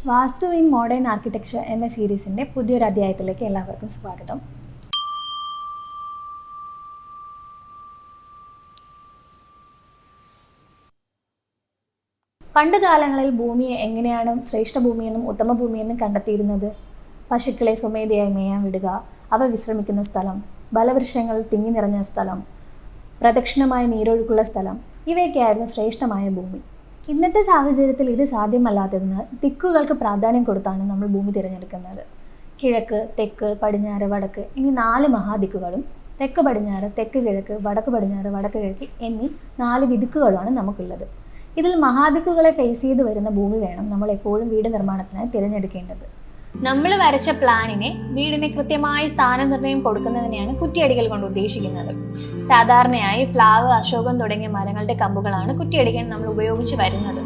Vastu in modern architecture എന്ന സീരീസിൻ്റെ പുതിയൊരു അധ്യായത്തിലേക്ക് എല്ലാവർക്കും സ്വാഗതം. പണ്ട് കാലങ്ങളിൽ ഭൂമിയെ എങ്ങനെയാണ് ശ്രേഷ്ഠ ഭൂമിയെന്നും ഉത്തമ ഭൂമിയെന്നും കണ്ടെത്തിയിരുന്നത്? പശുക്കളെ സ്വമേധയായി മേയാൻ വിടുക, അവ വിശ്രമിക്കുന്ന സ്ഥലം, ബലവൃക്ഷങ്ങൾ തിങ്ങി നിറഞ്ഞ സ്ഥലം, പ്രദക്ഷിണമായ നീരൊഴുക്കുള്ള സ്ഥലം, ഇവയൊക്കെയായിരുന്നു ശ്രേഷ്ഠമായ ഭൂമി. ഇന്നത്തെ സാഹചര്യത്തിൽ ഇത് സാധ്യമല്ലാത്തതിനാൽ ദിക്കുകൾക്ക് പ്രാധാന്യം കൊടുത്താണ് നമ്മൾ ഭൂമി തിരഞ്ഞെടുക്കുന്നത്. കിഴക്ക്, തെക്ക്, പടിഞ്ഞാറ്, വടക്ക് എന്നീ 4 മഹാദിക്കുകളും തെക്ക് പടിഞ്ഞാറ്, തെക്ക് കിഴക്ക്, വടക്ക് പടിഞ്ഞാറ്, വടക്ക് കിഴക്ക് എന്നീ 4 വിദിക്കുകളുമാണ് നമുക്കുള്ളത്. ഇതിൽ മഹാദിക്കുകളെ ഫേസ് ചെയ്ത് വരുന്ന ഭൂമി വേണം നമ്മൾ എപ്പോഴും വീട് നിർമ്മാണത്തിനായി തിരഞ്ഞെടുക്കേണ്ടത്. നമ്മൾ വരച്ച പ്ലാനിനെ വീടിന് കൃത്യമായി സ്ഥാനനിർണ്ണയം കൊടുക്കുന്നതിനെയാണ് കുറ്റിയടികൾ കൊണ്ട് ഉദ്ദേശിക്കുന്നത്. സാധാരണയായി പ്ലാവ്, അശോകം തുടങ്ങിയ മരങ്ങളുടെ കമ്പുകളാണ് കുറ്റിയടിക്കാൻ നമ്മൾ ഉപയോഗിച്ച് വരുന്നത്.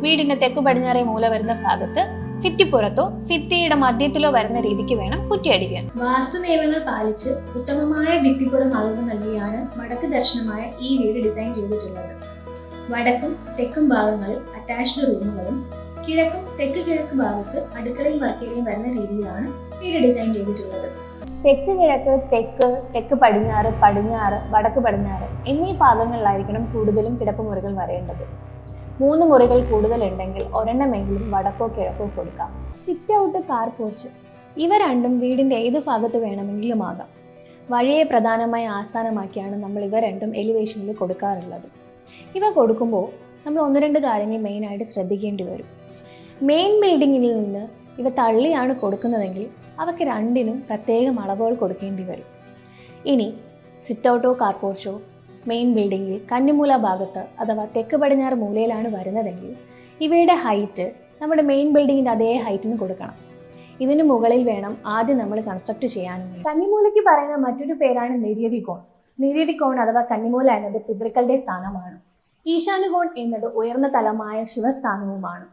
വീടിന്റെ തെക്കു പടിഞ്ഞാറേ മൂല വരുന്ന ഭാഗത്ത് ഭിത്തിപ്പുറത്തോ ഭിത്തിയുടെ മധ്യത്തിലോ വരുന്ന രീതിക്ക് വേണം കുറ്റിയടിക്കാൻ. വാസ്തു നിയമങ്ങൾ പാലിച്ച് ഉത്തമമായ ഭിത്തിപ്പുറം അളവ് നൽകിയാണ് വടക്ക് ദർശനമായ ഈ വീട് ഡിസൈൻ ചെയ്തിട്ടുള്ളത്. വടക്കും തെക്കും ഭാഗങ്ങളിൽ അറ്റാച്ച്ഡ് റൂമുകളും കിഴക്കും തെക്ക് കിഴക്ക് ഭാഗത്ത് അടുക്കളയും വർക്കേരിയും വരുന്ന രീതിയിലാണ് വീട് ഡിസൈൻ ചെയ്തിട്ടുള്ളത്. തെക്ക് കിഴക്ക്, തെക്ക്, തെക്ക് പടിഞ്ഞാറ്, പടിഞ്ഞാറ്, വടക്ക് പടിഞ്ഞാറ് എന്നീ ഭാഗങ്ങളിലായിരിക്കണം കൂടുതലും കിടപ്പുമുറികൾ വരേണ്ടത്. 3 മുറികൾ കൂടുതലുണ്ടെങ്കിൽ ഒരെണ്ണമെങ്കിലും വടക്കോ കിഴക്കോ കൊടുക്കാം. സിറ്റ് ഔട്ട്, കാർ പോർച്ച് ഇവ രണ്ടും വീടിന്റെ ഏത് ഭാഗത്ത് വേണമെങ്കിലും ആകാം. വഴിയെ പ്രധാനമായി ആസ്ഥാനമാക്കിയാണ് നമ്മൾ ഇവ രണ്ടും എലിവേഷനിൽ കൊടുക്കാറുള്ളത്. ഇവ കൊടുക്കുമ്പോൾ നമ്മൾ 1-2 കാര്യങ്ങൾ മെയിനായിട്ട് ശ്രദ്ധിക്കേണ്ടി വരും. മെയിൻ ബിൽഡിങ്ങിൽ നിന്ന് ഇവ തള്ളിയാണ് കൊടുക്കുന്നതെങ്കിൽ അവയ്ക്ക് രണ്ടിനും പ്രത്യേകം അളവുകൾ കൊടുക്കേണ്ടി വരും. ഇനി സിറ്റ് ഔട്ടോ കാർ പോർച്ചോ മെയിൻ ബിൽഡിങ്ങിൽ കന്നിമൂല ഭാഗത്ത് അഥവാ തെക്ക് പടിഞ്ഞാറ് മൂലയിലാണ് വരുന്നതെങ്കിൽ ഇവയുടെ ഹൈറ്റ് നമ്മുടെ മെയിൻ ബിൽഡിങ്ങിൻ്റെ അതേ ഹൈറ്റിന് കൊടുക്കണം. ഇതിന് മുകളിൽ വേണം ആദ്യം നമ്മൾ കൺസ്ട്രക്ട് ചെയ്യാനും. കന്നിമൂലയ്ക്ക് പറയുന്ന മറ്റൊരു പേരാണ് നിര്യതികോൺ. നിര്യതികോൺ അഥവാ കന്നിമൂല എന്നത് പിതൃക്കളുടെ സ്ഥാനമാണ്. ഈശാനുകോൺ എന്നത് ഉയർന്ന തലമായ ശിവസ്ഥാനവുമാണ്.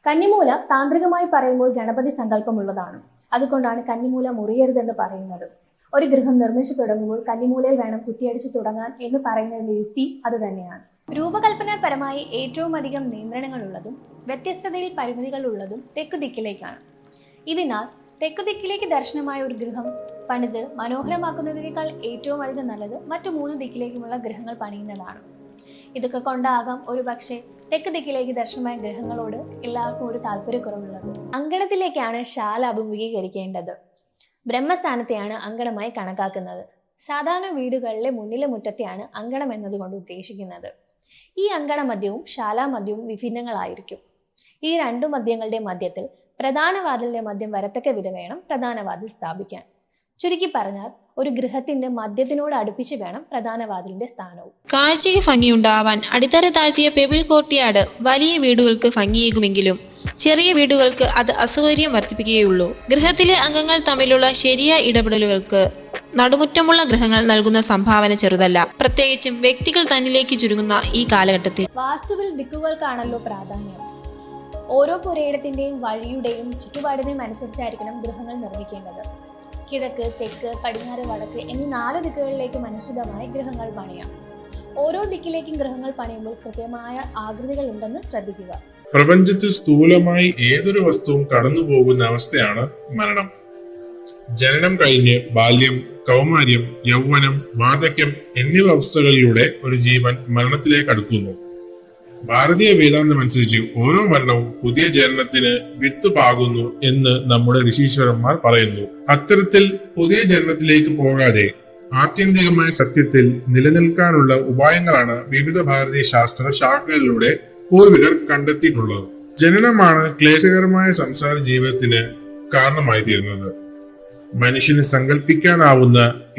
കന്നിമൂല താന്ത്രികമായി പറയുമ്പോൾ ഗണപതി സങ്കല്പമുള്ളതാണ്. അതുകൊണ്ടാണ് കന്നിമൂല മുറിയരുതെന്ന് പറയുന്നത്. ഒരു ഗൃഹം നിർമ്മിച്ചു തുടങ്ങുമ്പോൾ കന്നിമൂലയിൽ വേണം കുറ്റിയടിച്ച് തുടങ്ങാൻ എന്ന് പറയുന്നതിന്റെ യുക്തി അത് തന്നെയാണ്. രൂപകൽപ്പനാപരമായി ഏറ്റവും അധികം നിയന്ത്രണങ്ങളുള്ളതും വ്യത്യസ്തതയിൽ പരിമിതികളുള്ളതും തെക്കു ദിക്കിലേക്കാണ്. ഇതിനാൽ തെക്കു ദിക്കിലേക്ക് ദർശനമായ ഒരു ഗൃഹം പണിത് മനോഹരമാക്കുന്നതിനേക്കാൾ ഏറ്റവും അധികം നല്ലത് മറ്റു 3 ദിക്കിലേക്കുമുള്ള ഗൃഹങ്ങൾ പണിയുന്നതാണ്. ഇതൊക്കെ കൊണ്ടാകാം ഒരു പക്ഷേ തെക്ക് ദിക്കിലേക്ക് ദർശനമായ ഗ്രഹങ്ങളോട് എല്ലാവർക്കും ഒരു താല്പര്യക്കുറവുള്ളത്. അങ്കണത്തിലേക്കാണ് ശാല അഭിമുഖീകരിക്കേണ്ടത്. ബ്രഹ്മസ്ഥാനത്തെയാണ് അങ്കണമായി കണക്കാക്കുന്നത്. സാധാരണ വീടുകളിലെ മുന്നിലെ മുറ്റത്തെയാണ് അങ്കണം എന്നതുകൊണ്ട് ഉദ്ദേശിക്കുന്നത്. ഈ അങ്കണ മധ്യവും ശാലാ മധ്യവും വിഭിന്നങ്ങളായിരിക്കും. ഈ 2 മധ്യങ്ങളുടെ മധ്യത്തിൽ പ്രധാന വാതിലിന്റെ മധ്യം വരത്തക്ക വിധം വേണം പ്രധാന വാതിൽ സ്ഥാപിക്കാൻ. ചുരുക്കി പറഞ്ഞാൽ ഒരു ഗൃഹത്തിന്റെ മധ്യത്തിനോട് അടുപ്പിച്ച് വേണം പ്രധാന വാതിലിന്റെ സ്ഥാനവും. കാഴ്ചയ്ക്ക് ഭംഗിയുണ്ടാവാൻ അടിത്തറ താഴ്ത്തിയ പെബിൾ കോർട്ട്യാർഡ് വലിയ വീടുകൾക്ക് ഭംഗിയേകുമെങ്കിലും ചെറിയ വീടുകൾക്ക് അത് അസൗകര്യം വർദ്ധിപ്പിക്കുകയുള്ളൂ. ഗൃഹത്തിലെ അംഗങ്ങൾ തമ്മിലുള്ള ശരിയായ ഇടപെടലുകൾക്ക് നടുമുറ്റമുള്ള ഗൃഹങ്ങൾ നൽകുന്ന സംഭാവന ചെറുതല്ല, പ്രത്യേകിച്ചും വ്യക്തികൾ തന്നിലേക്ക് ചുരുങ്ങുന്ന ഈ കാലഘട്ടത്തിൽ. വാസ്തുവിൽ ദിക്കുകൾക്കാണല്ലോ പ്രാധാന്യം. ഓരോ പുരയിടത്തിന്റെയും വഴിയുടെയും ചുറ്റുപാടിനെയും അനുസരിച്ചായിരിക്കണം ഗൃഹങ്ങൾ നിർമ്മിക്കേണ്ടത്. കിഴക്ക്, തെക്ക്, പടിഞ്ഞാറ്, വടക്ക് എന്നീ 4 ദിക്കുകളിലേക്കും അനുസൃതമായി ഗൃഹങ്ങൾ പണിയാം. ഓരോ ദിക്കിലേക്കും ഗൃഹങ്ങൾ പണിയുമ്പോൾ കൃത്യമായ ആകൃതികൾ ഉണ്ടെന്ന് ശ്രദ്ധിക്കുക. പ്രപഞ്ചത്തിൽ സ്ഥൂലമായി ഏതൊരു വസ്തുവും കടന്നു പോകുന്ന അവസ്ഥയാണ് മരണം. ജനനം കഴിഞ്ഞ് ബാല്യം, കൗമാര്യം, യൗവനം, വാർദ്ധക്യം എന്നിവ അവസ്ഥകളിലൂടെ ഒരു ജീവൻ മരണത്തിലേക്ക് അടുക്കുന്നു. ഭാരതീയ വേദാന്തം അനുസരിച്ച് ഓരോ മരണവും പുതിയ ജനനത്തിന് വിത്ത് പാകുന്നു എന്ന് നമ്മുടെ ഋഷീശ്വരന്മാർ പറയുന്നു. അത്തരത്തിൽ പുതിയ ജനനത്തിലേക്ക് പോകാതെ ആത്യന്തികമായ സത്യത്തിൽ നിലനിൽക്കാനുള്ള ഉപായങ്ങളാണ് വിവിധ ഭാരതീയ ശാസ്ത്ര ശാഖകളിലൂടെ പൂർവികർ കണ്ടെത്തിയിട്ടുള്ളത്. ജനനമാണ് ക്ലേശകരമായ സംസാര ജീവിതത്തിന് കാരണമായി തീരുന്നത്. മനുഷ്യന് സങ്കല്പിക്കാനാവുന്ന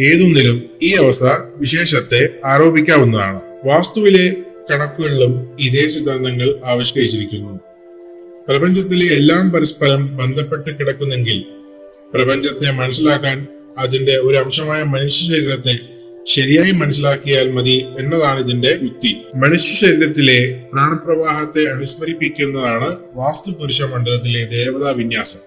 ഏതൊന്നിലും ഈ അവസ്ഥ വിശേഷത്തെ ആരോപിക്കാവുന്നതാണ്. വാസ്തുവിലെ കണക്കുകളിലും ഇതേ സിദ്ധാന്തങ്ങൾ ആവിഷ്കരിച്ചിരിക്കുന്നു. പ്രപഞ്ചത്തിലെ എല്ലാം പരസ്പരം ബന്ധപ്പെട്ട് കിടക്കുന്നെങ്കിൽ പ്രപഞ്ചത്തെ മനസ്സിലാക്കാൻ അതിന്റെ ഒരു അംശമായ മനുഷ്യ ശരീരത്തെ ശരിയായി മനസ്സിലാക്കിയാൽ മതി എന്നതാണ് ഇതിന്റെ യുക്തി. മനുഷ്യ ശരീരത്തിലെ പ്രാണപ്രവാഹത്തെ അനുസ്മരിപ്പിക്കുന്നതാണ് വാസ്തുപുരുഷ മണ്ഡലത്തിലെ ദേവതാ വിന്യാസം.